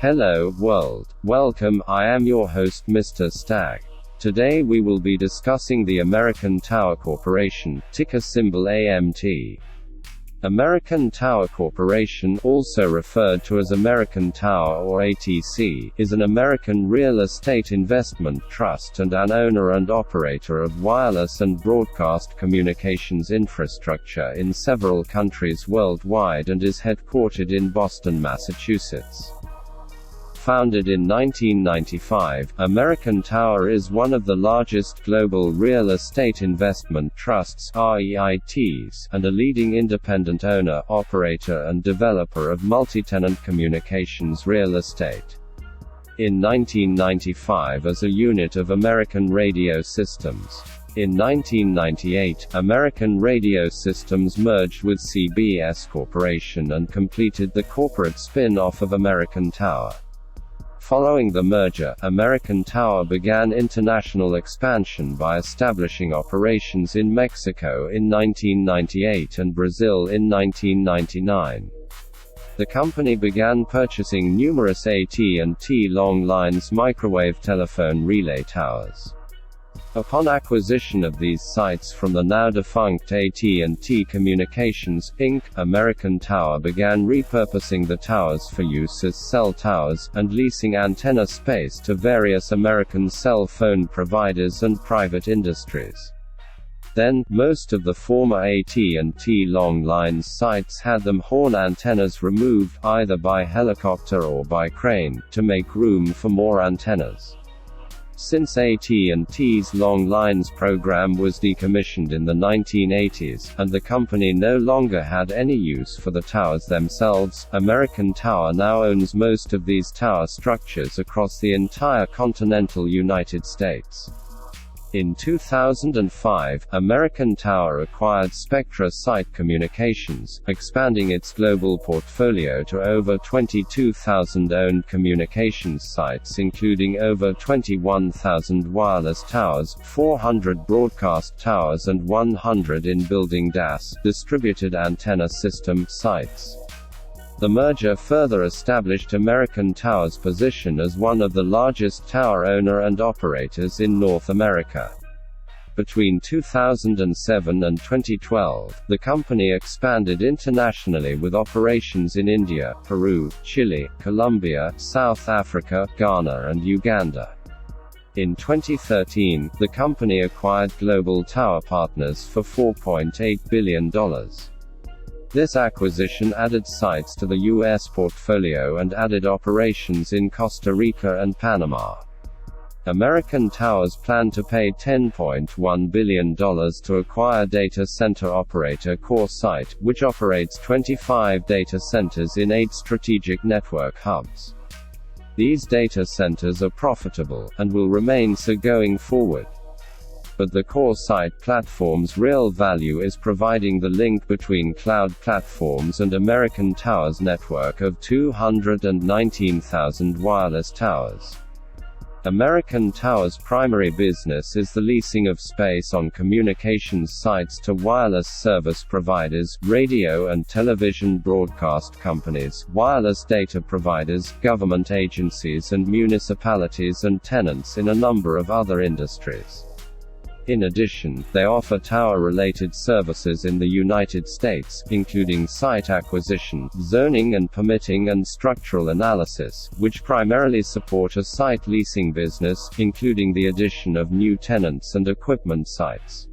Hello, world. Welcome, I am your host Mr. Stag. Today we will be discussing the American Tower Corporation, ticker symbol AMT. American Tower Corporation, also referred to as American Tower or ATC, is an American real estate investment trust and an owner and operator of wireless and broadcast communications infrastructure in several countries worldwide and is headquartered in Boston, Massachusetts. Founded in 1995, American Tower is one of the largest global real estate investment trusts (REITs) and a leading independent owner, operator and developer of multi-tenant communications real estate. In 1995 as a unit of American Radio Systems. In 1998, American Radio Systems merged with CBS Corporation and completed the corporate spin-off of American Tower. Following the merger, American Tower began international expansion by establishing operations in Mexico in 1998 and Brazil in 1999. The company began purchasing numerous AT&T long lines microwave telephone relay towers. Upon acquisition of these sites from the now-defunct AT&T Communications, Inc., American Tower began repurposing the towers for use as cell towers, and leasing antenna space to various American cell phone providers and private industries. Then, most of the former AT&T long lines sites had them horn antennas removed, either by helicopter or by crane, to make room for more antennas. Since AT&T's long lines program was decommissioned in the 1980s, and the company no longer had any use for the towers themselves, American Tower now owns most of these tower structures across the entire continental United States. In 2005, American Tower acquired SpectraSite Communications, expanding its global portfolio to over 22,000 owned communications sites including over 21,000 wireless towers, 400 broadcast towers and 100 in-building DAS, distributed antenna system, sites. The merger further established American Tower's position as one of the largest tower owner and operators in North America. Between 2007 and 2012, the company expanded internationally with operations in India, Peru, Chile, Colombia, South Africa, Ghana and Uganda. In 2013, the company acquired Global Tower Partners for $4.8 billion. This acquisition added sites to the U.S. portfolio and added operations in Costa Rica and Panama. American Towers planned to pay $10.1 billion to acquire data center operator CoreSite, which operates 25 data centers in 8 strategic network hubs. These data centers are profitable, and will remain so going forward. But the CoreSite platform's real value is providing the link between cloud platforms and American Tower's network of 219,000 wireless towers. American Tower's primary business is the leasing of space on communications sites to wireless service providers, radio and television broadcast companies, wireless data providers, government agencies and municipalities and tenants in a number of other industries. In addition, they offer tower-related services in the United States, including site acquisition, zoning and permitting and structural analysis, which primarily support a site leasing business, including the addition of new tenants and equipment sites.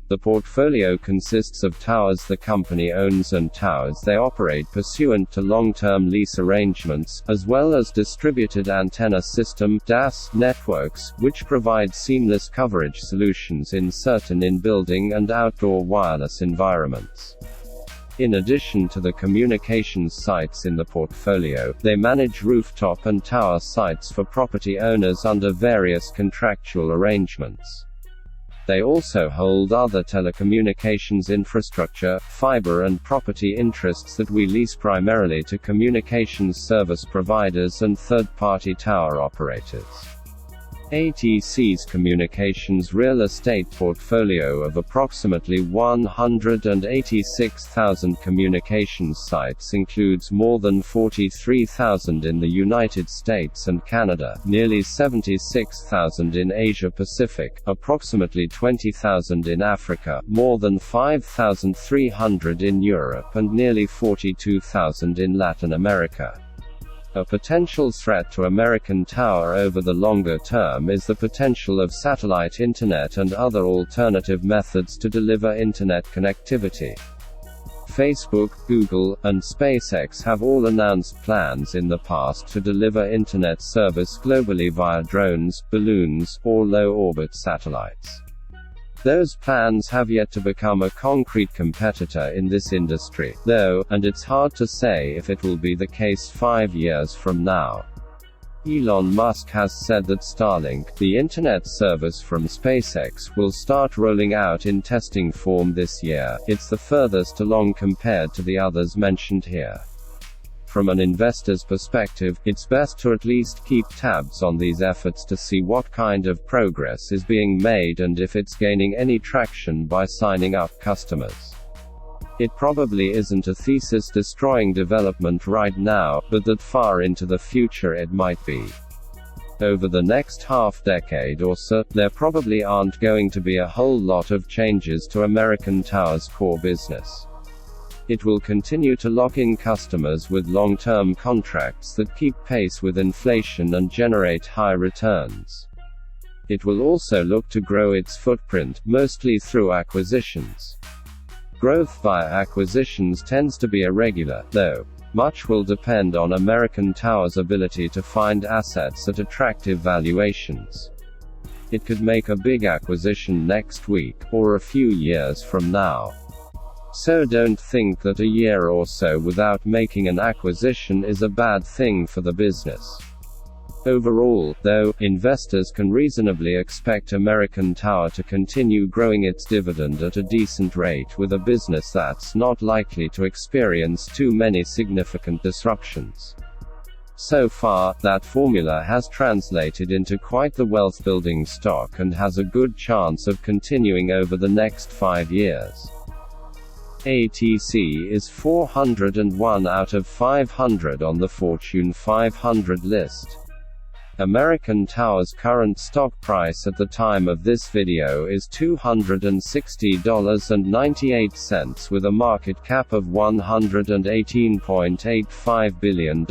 The portfolio consists of towers the company owns and towers they operate pursuant to long-term lease arrangements, as well as distributed antenna system (DAS) networks, which provide seamless coverage solutions in certain in-building and outdoor wireless environments. In addition to the communications sites in the portfolio, they manage rooftop and tower sites for property owners under various contractual arrangements. They also hold other telecommunications infrastructure, fiber and property interests that we lease primarily to communications service providers and third-party tower operators. ATC's communications real estate portfolio of approximately 186,000 communications sites includes more than 43,000 in the United States and Canada, nearly 76,000 in Asia Pacific, approximately 20,000 in Africa, more than 5,300 in Europe and nearly 42,000 in Latin America. A potential threat to American Tower over the longer term is the potential of satellite internet and other alternative methods to deliver internet connectivity. Facebook, Google, and SpaceX have all announced plans in the past to deliver internet service globally via drones, balloons, or low-orbit satellites. Those plans have yet to become a concrete competitor in this industry, though, and it's hard to say if it will be the case 5 years from now. Elon Musk has said that Starlink, the internet service from SpaceX, will start rolling out in testing form this year. It's the furthest along compared to the others mentioned here. From an investor's perspective, it's best to at least keep tabs on these efforts to see what kind of progress is being made and if it's gaining any traction by signing up customers. It probably isn't a thesis-destroying development right now, but that far into the future it might be. Over the next half-decade or so, there probably aren't going to be a whole lot of changes to American Tower's core business. It will continue to lock in customers with long-term contracts that keep pace with inflation and generate high returns. It will also look to grow its footprint, mostly through acquisitions. Growth via acquisitions tends to be irregular, though. Much will depend on American Tower's ability to find assets at attractive valuations. It could make a big acquisition next week, or a few years from now. So don't think that a year or so without making an acquisition is a bad thing for the business. Overall, though, investors can reasonably expect American Tower to continue growing its dividend at a decent rate with a business that's not likely to experience too many significant disruptions. So far, that formula has translated into quite the wealth-building stock and has a good chance of continuing over the next 5 years. ATC is 401 out of 500 on the Fortune 500 list. American Tower's current stock price at the time of this video is $260.98 with a market cap of $118.85 billion.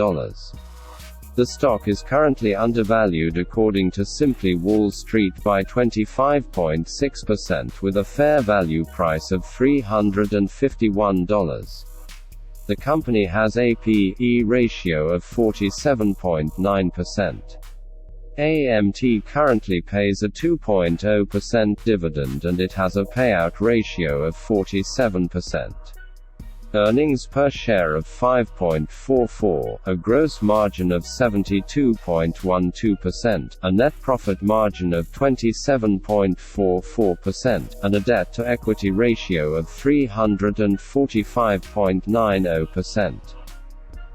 The stock is currently undervalued according to Simply Wall Street by 25.6% with a fair value price of $351. The company has a P/E ratio of 47.9%. AMT currently pays a 2.0% dividend and it has a payout ratio of 47%. Earnings per share of 5.44, a gross margin of 72.12%, a net profit margin of 27.44%, and a debt-to-equity ratio of 345.90%.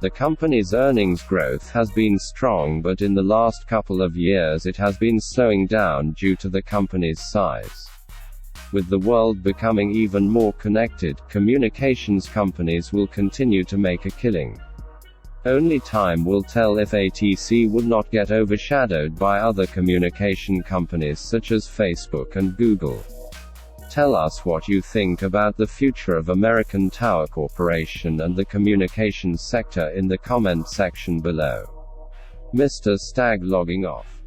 The company's earnings growth has been strong, but in the last couple of years it has been slowing down due to the company's size. With the world becoming even more connected, communications companies will continue to make a killing. Only time will tell if ATC will not get overshadowed by other communication companies such as Facebook and Google. Tell us what you think about the future of American Tower Corporation and the communications sector in the comment section below. Mr. Stag logging off.